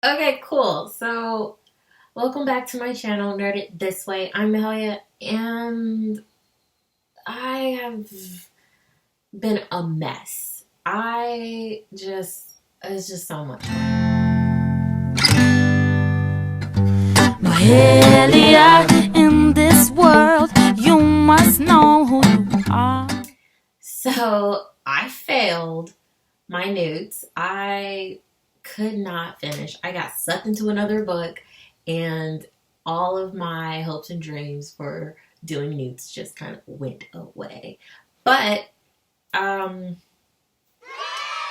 Okay, cool. So, welcome back to my channel, Nerd It This Way. I'm Mahalia, and I have been a mess. It's just so much fun. Ma-hell-yea, in this world, you must know who you are. So, I failed my newts. I could not finish. I got sucked into another book, and all of my hopes and dreams for doing newts just kind of went away. But um,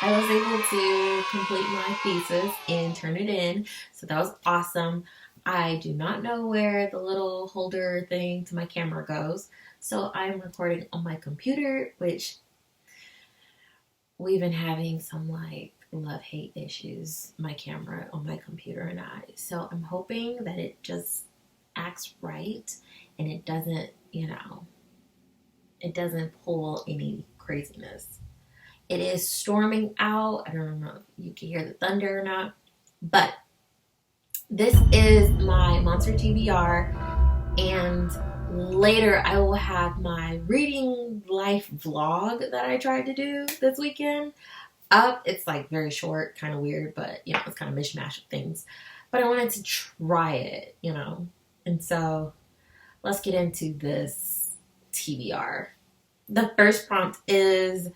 I was able to complete my thesis and turn it in, so that was awesome. I do not know where the little holder thing to my camera goes, so I'm recording on my computer, which we've been having some like love-hate issues, my camera on my computer and I. So I'm hoping that it just acts right and it doesn't, it doesn't pull any craziness. It is storming out. I don't know if you can hear the thunder or not, but this is my Monster TBR, and later I will have my reading life vlog that I tried to do this weekend up. It's like very short, kind of weird, but it's kind of mishmash of things. But I wanted to try it, and so let's get into this TBR. The first prompt is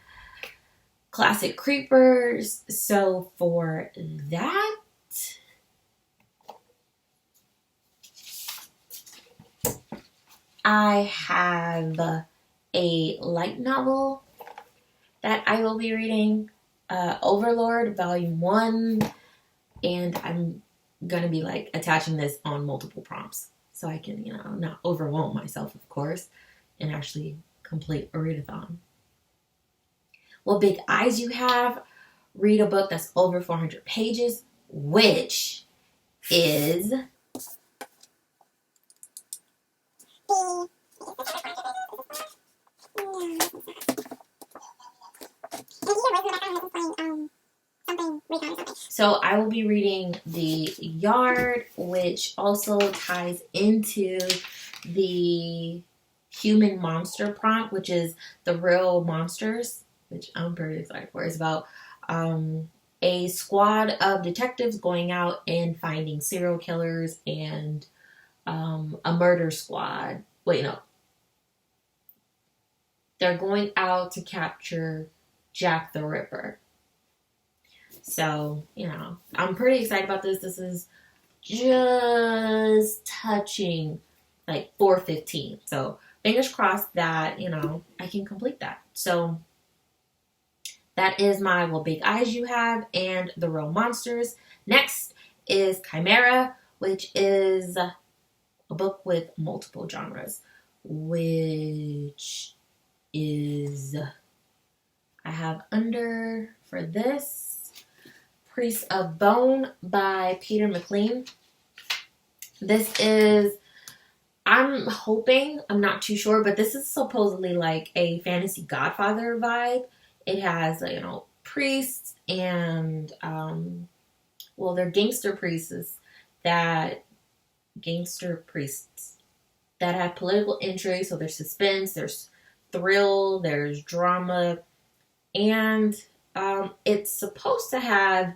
classic creepers. So for that, I have a light novel that I will be reading, Overlord Volume 1, and I'm going to be like attaching this on multiple prompts so I can, not overwhelm myself, of course, and actually complete a readathon. What big eyes you have, read a book that's over 400 pages, which is so I will be reading The Yard, which also ties into the human monster prompt, which is the real monsters, which I'm pretty excited for. It's about a squad of detectives going out and finding serial killers and a murder squad. Wait, no. They're going out to capture Jack the Ripper. So, I'm pretty excited about this. This is just touching like 415. So, fingers crossed that, I can complete that. So, that is my What Big Eyes You Have and The Real Monsters. Next is Chimera, which is a book with multiple genres, which is, I have under for this, Priest of Bone by Peter McLean. This is, I'm hoping, I'm not too sure, but this is supposedly like a fantasy Godfather vibe. It has, priests and, they're gangster priests that have political intrigue. So there's suspense, there's thrill, there's drama, and it's supposed to have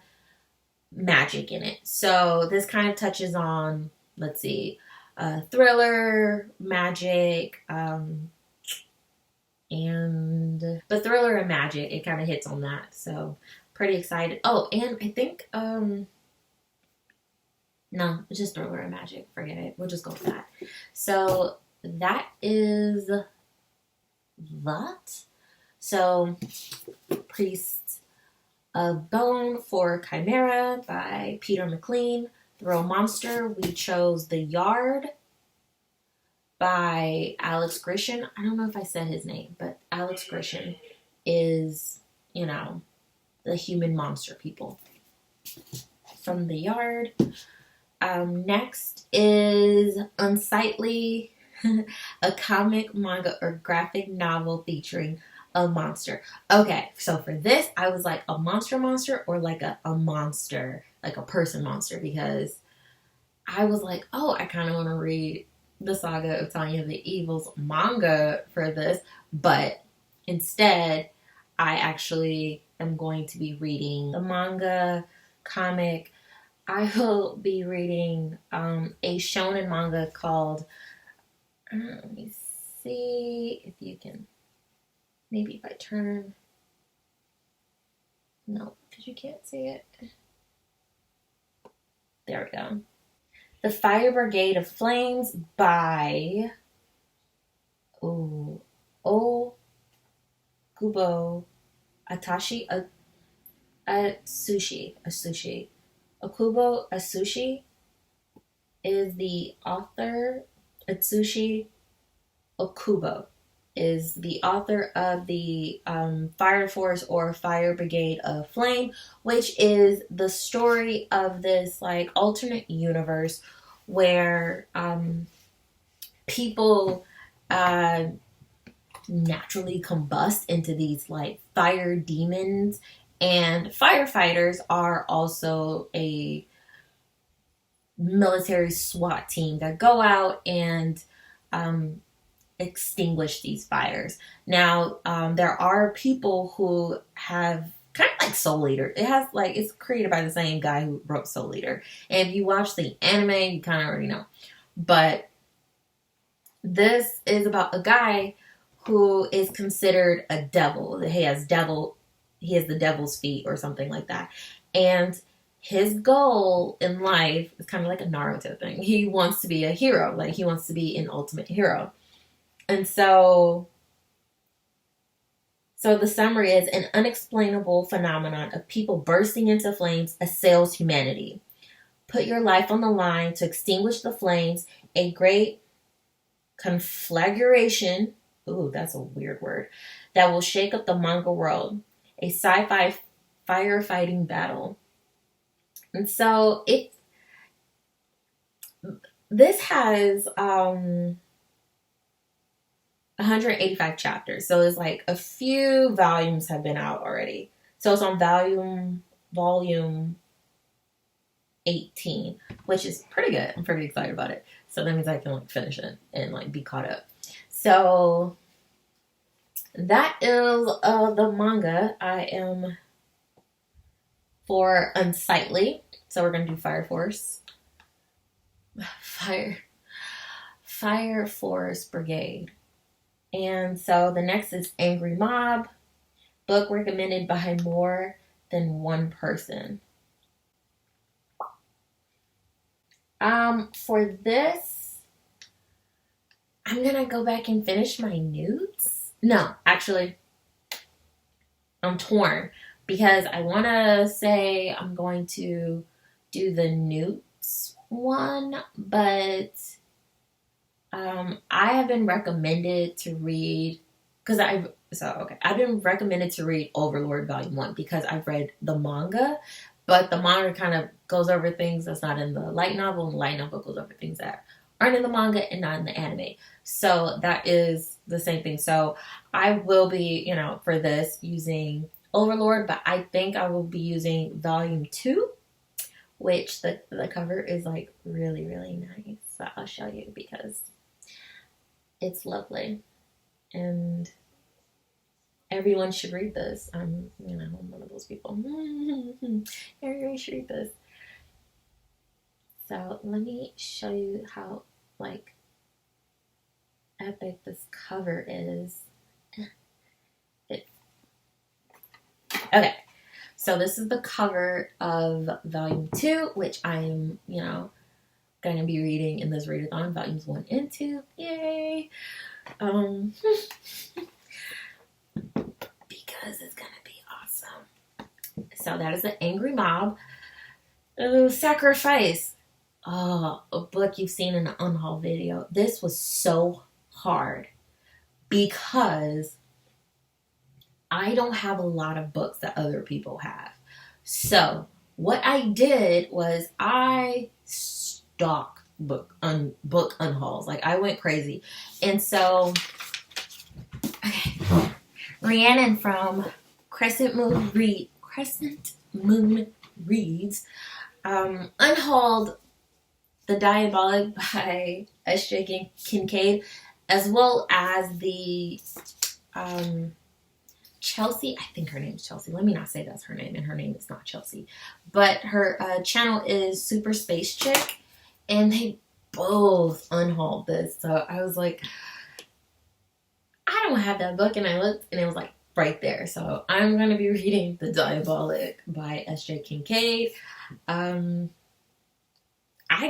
magic in it. So this kind of touches on, let's see, thriller, magic, but thriller and magic, it kind of hits on that. So pretty excited. Oh, and I think, no, it's just thriller and magic. Forget it. We'll just go with that. So that is that. So Priest of Bone for Chimera by Peter McLean. The Real Monster, we chose The Yard by Alex Grisham. I don't know if I said his name, but Alex Grisham is, the human monster people from The Yard. Next is Unsightly, a comic, manga, or graphic novel featuring a monster. Okay, so for this, I was like a monster or like a monster, like a person monster, because I was like, oh, I kind of want to read the Saga of Tanya the Evil's manga for this, but instead, I actually am going to be reading the manga comic. I will be reading a shonen manga called, let me see if you can, maybe if I turn, no, because you can't see it. There we go. The Fire Brigade of Flames by Okubo Asushi. Okubo Asushi is the author. Atsushi Okubo is the author of the Fire Force or Fire Brigade of Flame, which is the story of this like alternate universe where people naturally combust into these like fire demons, and firefighters are also a military SWAT team that go out and extinguish these fires. Now, there are people who have kind of like Soul Eater. It has like, it's created by the same guy who wrote Soul Eater. And if you watch the anime, you kind of already know. But this is about a guy who is considered a devil. He has the devil's feet or something like that. And his goal in life is kind of like a Naruto thing. He wants to be a hero. Like, he wants to be an ultimate hero. And so the summary is: an unexplainable phenomenon of people bursting into flames assails humanity. Put your life on the line to extinguish the flames. A great conflagration, ooh, that's a weird word, that will shake up the manga world. A sci-fi firefighting battle. And so this has 185 chapters. So it's like a few volumes have been out already. So it's on volume 18, which is pretty good. I'm pretty excited about it. So that means I can like finish it and like be caught up. So that is the manga I am for Unsightly. So we're gonna do Fire Force Brigade. And so the next is Angry Mob, book recommended by more than one person. For this, I'm gonna go back and finish my newts. No, actually, I'm torn because I want to say I'm going to do the newts one, but I have been recommended to read, I've been recommended to read Overlord Volume 1 because I've read the manga, but the manga kind of goes over things that's not in the light novel, and the light novel goes over things that aren't in the manga and not in the anime. So that is the same thing. So I will be, for this, using Overlord, but I think I will be using Volume 2, which the cover is like really, really nice. So I'll show you because it's lovely. And everyone should read this. I'm one of those people. Everyone should read this. So let me show you how like epic this cover is. Okay, so this is the cover of Volume 2, which I'm, going to be reading in this readathon, Volumes 1 and 2. Yay! Because it's going to be awesome. So that is The Angry Mob. Sacrifice. Oh, a book you've seen in the unhaul video. This was so hard because I don't have a lot of books that other people have. So what I did was I stalked book unhauls. Like I went crazy. And so, okay, Rhiannon from Crescent Moon Reads unhauled The Diabolic by S.J. Kincaid, as well as the Chelsea, I think her name is Chelsea. Let me not say that's her name, and her name is not Chelsea. But her channel is Super Space Chick, and they both unhauled this. So I was like, I don't have that book, and I looked, and it was like right there. So I'm going to be reading The Diabolic by S.J. Kincaid. I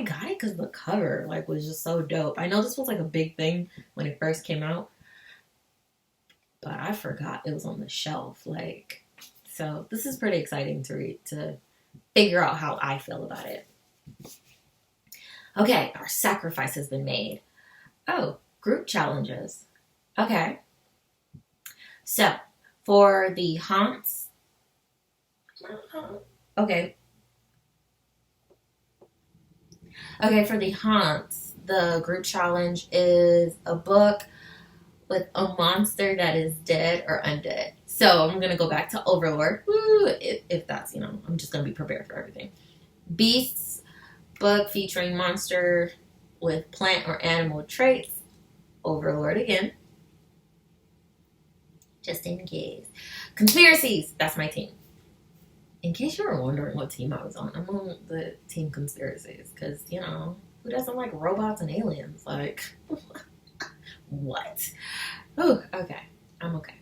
got it because the cover like was just so dope. I know this was like a big thing when it first came out, but I forgot it was on the shelf. Like, so this is pretty exciting to read, to figure out how I feel about it. Okay, our sacrifice has been made. Oh, group challenges. Okay. So, for the haunts. Okay, for the haunts, the group challenge is a book with a monster that is dead or undead. So I'm going to go back to Overlord. Woo, if that's, I'm just going to be prepared for everything. Beasts, book featuring monster with plant or animal traits. Overlord again. Just in case. Conspiracies, that's my team. In case you were wondering what team I was on, I'm on the team Conspiracies. Because, who doesn't like robots and aliens? Like, what? Oh, okay. I'm okay.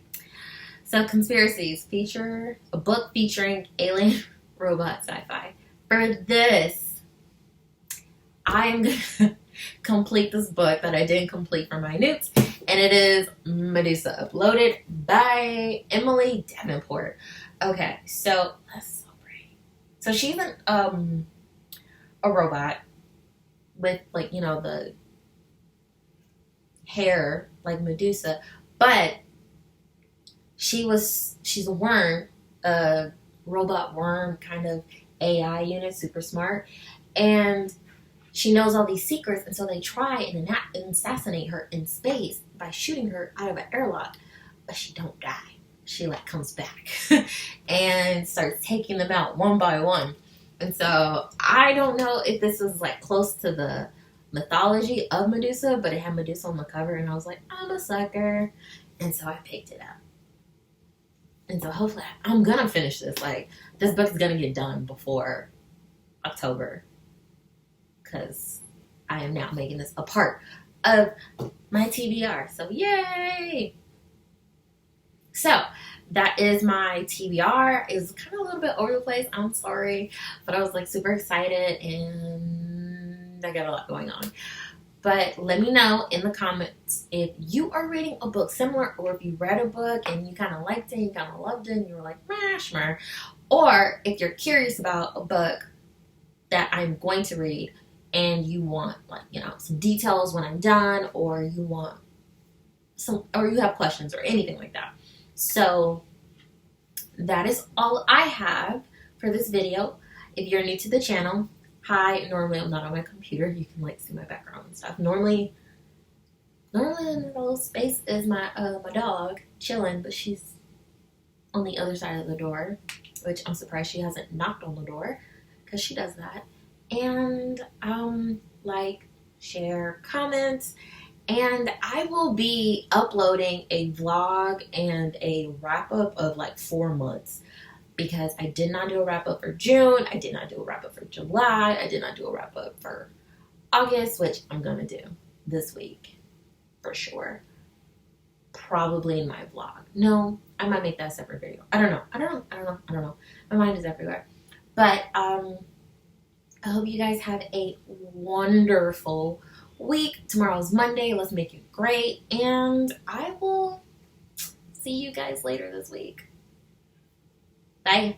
So, Conspiracies feature a book featuring alien robot sci-fi. For this, I'm going to complete this book that I didn't complete for my notes. And it is Medusa, uploaded by Emily Davenport. Okay, so that's so pretty. So she's a robot with like, the hair like Medusa, but she's a worm, a robot worm kind of AI unit, super smart, and she knows all these secrets, and so they try and assassinate her in space by shooting her out of an airlock, but she don't die. She like comes back and starts taking them out one by one. And so I don't know if this is like close to the mythology of Medusa, but it had Medusa on the cover, and I was like, I'm a sucker, and so I picked it up. And so hopefully I'm gonna finish this. Like, this book is gonna get done before October, because I am now making this a part of my TBR. So yay! So that is my TBR. It's kind of a little bit over the place. I'm sorry, but I was like super excited and I got a lot going on. But let me know in the comments if you are reading a book similar, or if you read a book and you kind of liked it, you kind of loved it, and you were like, meh. Or if you're curious about a book that I'm going to read and you want like, some details when I'm done, or you want or you have questions or anything like that. So that is all I have for this video. If you're new to the channel, hi. Normally I'm not on my computer. You can like see my background and stuff. Normally in the little space is my dog chilling, but she's on the other side of the door, which I'm surprised she hasn't knocked on the door, because she does that. And like, share, comment. And I will be uploading a vlog and a wrap-up of like 4 months, because I did not do a wrap-up for June. I did not do a wrap-up for July. I did not do a wrap-up for August, which I'm going to do this week for sure. Probably in my vlog. No, I might make that a separate video. I don't know. My mind is everywhere. But I hope you guys have a wonderful week. Tomorrow's Monday. Let's make it great. And I will see you guys later this week. Bye.